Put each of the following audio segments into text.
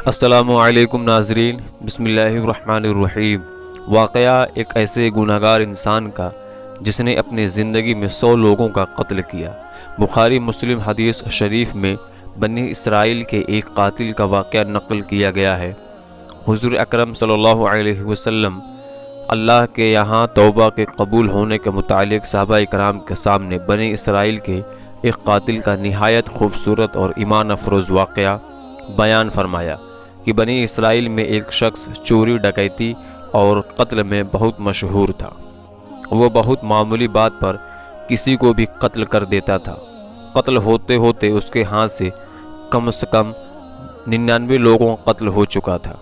السلام علیکم ناظرین، بسم اللہ الرحمن الرحیم۔ واقعہ ایک ایسے گنہگار انسان کا جس نے اپنی زندگی میں 100 لوگوں کا قتل کیا۔ بخاری مسلم حدیث شریف میں بنی اسرائیل کے ایک قاتل کا واقعہ نقل کیا گیا ہے۔ حضور اکرم صلی اللہ علیہ وسلم اللہ کے یہاں توبہ کے قبول ہونے کے متعلق صحابہ کرام کے سامنے بنی اسرائیل کے ایک قاتل کا نہایت خوبصورت اور ایمان افروز واقعہ بیان فرمایا کہ بنی اسرائیل میں ایک شخص چوری ڈکیتی اور قتل میں بہت مشہور تھا۔ وہ بہت معمولی بات پر کسی کو بھی قتل کر دیتا تھا۔ قتل ہوتے ہوتے اس کے ہاتھ سے کم 99 لوگوں کا قتل ہو چکا تھا۔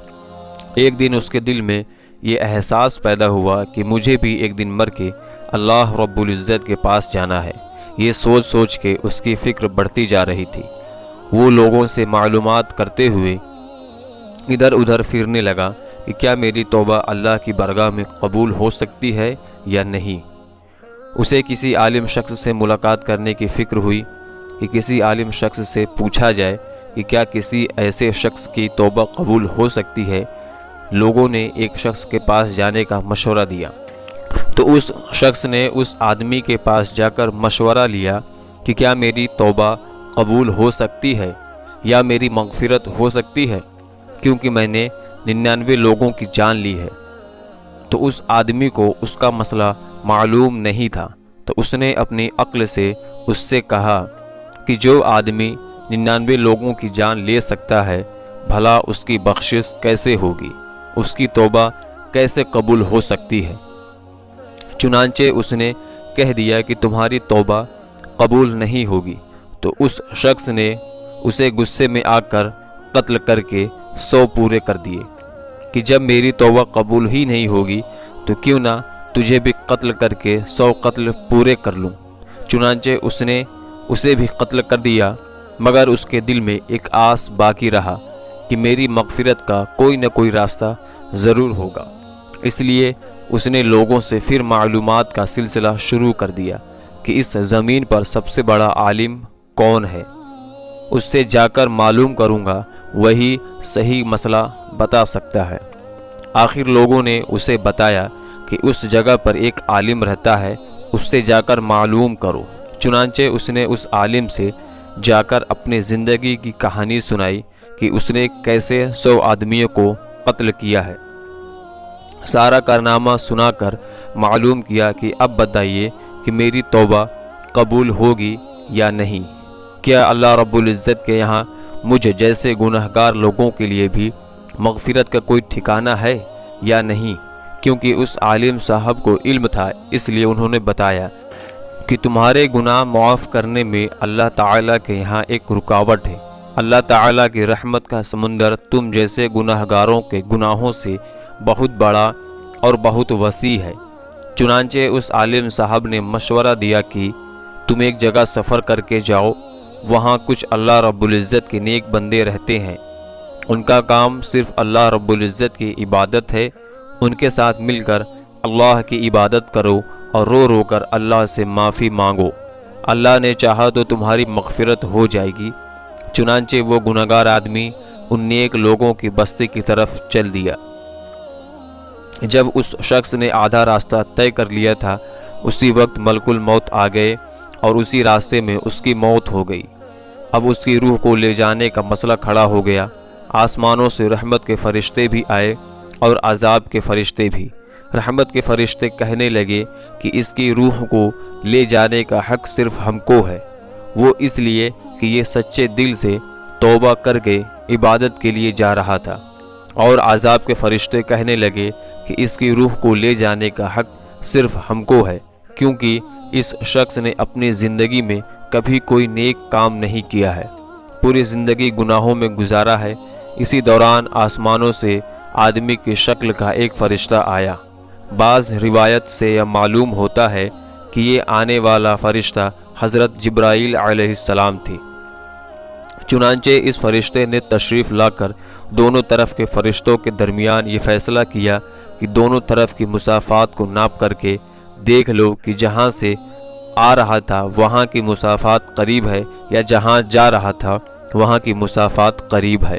ایک دن اس کے دل میں یہ احساس پیدا ہوا کہ مجھے بھی ایک دن مر کے اللہ رب العزت کے پاس جانا ہے۔ یہ سوچ سوچ کے اس کی فکر بڑھتی جا رہی تھی۔ وہ لوگوں سے معلومات کرتے ہوئے ادھر ادھر پھرنے لگا کہ کیا میری توبہ اللہ کی بارگاہ میں قبول ہو سکتی ہے یا نہیں۔ اسے کسی عالم شخص سے ملاقات کرنے کی فکر ہوئی کہ کسی عالم شخص سے پوچھا جائے کہ کیا کسی ایسے شخص کی توبہ قبول ہو سکتی ہے۔ لوگوں نے ایک شخص کے پاس جانے کا مشورہ دیا تو اس شخص نے اس آدمی کے پاس جا کر مشورہ لیا کہ کیا میری توبہ قبول ہو سکتی ہے یا میری مغفرت ہو سکتی ہے، کیونکہ میں نے 99 لوگوں کی جان لی ہے۔ تو اس آدمی کو اس کا مسئلہ معلوم نہیں تھا، تو اس نے اپنی عقل سے اس سے کہا کہ جو آدمی 99 لوگوں کی جان لے سکتا ہے، بھلا اس کی بخشش کیسے ہوگی، اس کی توبہ کیسے قبول ہو سکتی ہے۔ چنانچہ اس نے کہہ دیا کہ تمہاری توبہ قبول نہیں ہوگی۔ تو اس شخص نے اسے غصے میں آ کر قتل کر کے 100 پورے کر دیے کہ جب میری توبہ قبول ہی نہیں ہوگی تو کیوں نہ تجھے بھی قتل کر کے 100 قتل پورے کر لوں۔ چنانچہ اس نے اسے بھی قتل کر دیا، مگر اس کے دل میں ایک آس باقی رہا کہ میری مغفرت کا کوئی نہ کوئی راستہ ضرور ہوگا۔ اس لیے اس نے لوگوں سے پھر معلومات کا سلسلہ شروع کر دیا کہ اس زمین پر سب سے بڑا عالم کون ہے، اس سے جا کر معلوم کروں گا، وہی صحیح مسئلہ بتا سکتا ہے۔ آخر لوگوں نے اسے بتایا کہ اس جگہ پر ایک عالم رہتا ہے، اس سے جا کر معلوم کرو۔ چنانچہ اس نے اس عالم سے جا کر اپنی زندگی کی کہانی سنائی کہ اس نے کیسے 100 آدمیوں کو قتل کیا ہے۔ سارا کارنامہ سنا کر معلوم کیا کہ اب بتائیے کہ میری توبہ قبول ہوگی یا نہیں۔ کیا اللہ رب العزت کے یہاں مجھ جیسے گنہگار لوگوں کے لیے بھی مغفرت کا کوئی ٹھکانہ ہے یا نہیں؟ کیونکہ اس عالم صاحب کو علم تھا، اس لیے انہوں نے بتایا کہ تمہارے گناہ معاف کرنے میں اللہ تعالیٰ کے یہاں ایک رکاوٹ ہے۔ اللہ تعالیٰ کی رحمت کا سمندر تم جیسے گناہگاروں کے گناہوں سے بہت بڑا اور بہت وسیع ہے۔ چنانچہ اس عالم صاحب نے مشورہ دیا کہ تم ایک جگہ سفر کر کے جاؤ، وہاں کچھ اللہ رب العزت کے نیک بندے رہتے ہیں، ان کا کام صرف اللہ رب العزت کی عبادت ہے۔ ان کے ساتھ مل کر اللہ کی عبادت کرو اور رو رو کر اللہ سے معافی مانگو، اللہ نے چاہا تو تمہاری مغفرت ہو جائے گی۔ چنانچہ وہ گنہگار آدمی ان نیک لوگوں کی بستی کی طرف چل دیا۔ جب اس شخص نے آدھا راستہ طے کر لیا تھا، اسی وقت ملک الموت آ گئے اور اسی راستے میں اس کی موت ہو گئی۔ اب اس کی روح کو لے جانے کا مسئلہ کھڑا ہو گیا۔ آسمانوں سے رحمت کے فرشتے بھی آئے اور عذاب کے فرشتے بھی۔ رحمت کے فرشتے کہنے لگے کہ اس کی روح کو لے جانے کا حق صرف ہم کو ہے، وہ اس لیے کہ یہ سچے دل سے توبہ کر کے عبادت کے لیے جا رہا تھا۔ اور عذاب کے فرشتے کہنے لگے کہ اس کی روح کو لے جانے کا حق صرف ہم کو ہے، کیونکہ اس شخص نے اپنی زندگی میں کبھی کوئی نیک کام نہیں کیا ہے، پوری زندگی گناہوں میں گزارا ہے۔ اسی دوران آسمانوں سے آدمی کی شکل کا ایک فرشتہ آیا۔ بعض روایت سے یہ معلوم ہوتا ہے کہ یہ آنے والا فرشتہ حضرت جبرائیل علیہ السلام تھی۔ چنانچہ اس فرشتے نے تشریف لا کر دونوں طرف کے فرشتوں کے درمیان یہ فیصلہ کیا کہ دونوں طرف کی مسافات کو ناپ کر کے دیکھ لو کہ جہاں سے آ رہا تھا وہاں کی مسافات قریب ہے یا جہاں جا رہا تھا وہاں کی مسافات قریب ہے۔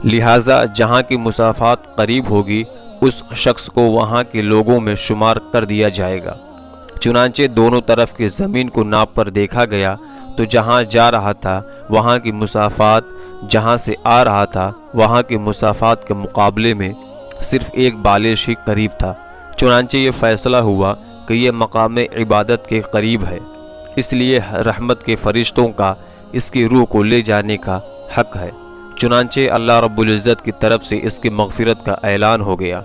لہٰذا جہاں کی مسافات قریب ہوگی اس شخص کو وہاں کے لوگوں میں شمار کر دیا جائے گا۔ چنانچہ دونوں طرف کی زمین کو ناپ پر دیکھا گیا تو جہاں جا رہا تھا وہاں کی مسافات جہاں سے آ رہا تھا وہاں کی مسافات کے مقابلے میں صرف ایک بالش ہی قریب تھا۔ چنانچہ یہ فیصلہ ہوا کہ یہ مقام عبادت کے قریب ہے، اس لیے رحمت کے فرشتوں کا اس کی روح کو لے جانے کا حق ہے۔ چنانچہ اللہ رب العزت کی طرف سے اس کی مغفرت کا اعلان ہو گیا۔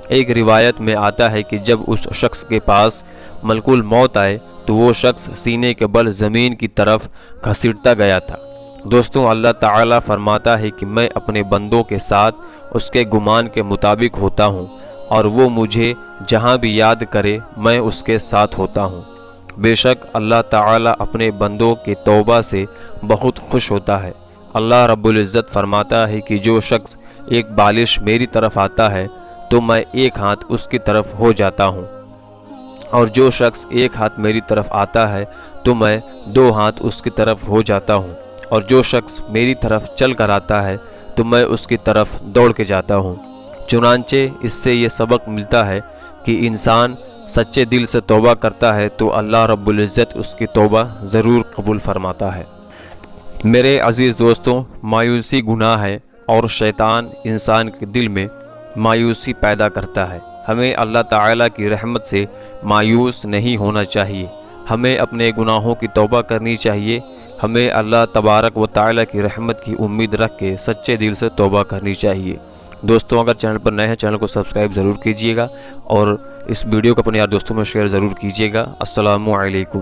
ایک روایت میں آتا ہے کہ جب اس شخص کے پاس ملک الموت آئے تو وہ شخص سینے کے بل زمین کی طرف گھسیٹتا گیا تھا۔ دوستوں، اللہ تعالیٰ فرماتا ہے کہ میں اپنے بندوں کے ساتھ اس کے گمان کے مطابق ہوتا ہوں اور وہ مجھے جہاں بھی یاد کرے میں اس کے ساتھ ہوتا ہوں۔ بے شک اللہ تعالیٰ اپنے بندوں کے توبہ سے بہت خوش ہوتا ہے۔ اللہ رب العزت فرماتا ہے کہ جو شخص ایک بالش میری طرف آتا ہے تو میں ایک ہاتھ اس کی طرف ہو جاتا ہوں، اور جو شخص ایک ہاتھ میری طرف آتا ہے تو میں دو ہاتھ اس کی طرف ہو جاتا ہوں، اور جو شخص میری طرف چل کر آتا ہے تو میں اس کی طرف دوڑ کے جاتا ہوں۔ چنانچہ اس سے یہ سبق ملتا ہے کہ انسان سچے دل سے توبہ کرتا ہے تو اللہ رب العزت اس کی توبہ ضرور قبول فرماتا ہے۔ میرے عزیز دوستوں، مایوسی گناہ ہے اور شیطان انسان کے دل میں مایوسی پیدا کرتا ہے۔ ہمیں اللہ تعالیٰ کی رحمت سے مایوس نہیں ہونا چاہیے، ہمیں اپنے گناہوں کی توبہ کرنی چاہیے، ہمیں اللہ تبارک و تعالیٰ کی رحمت کی امید رکھ کے سچے دل سے توبہ کرنی چاہیے۔ دوستوں، اگر چینل پر نئے ہیں چینل کو سبسکرائب ضرور کیجیے گا اور اس ویڈیو کو اپنے یار دوستوں میں شیئر ضرور کیجیے گا۔ السلام علیکم۔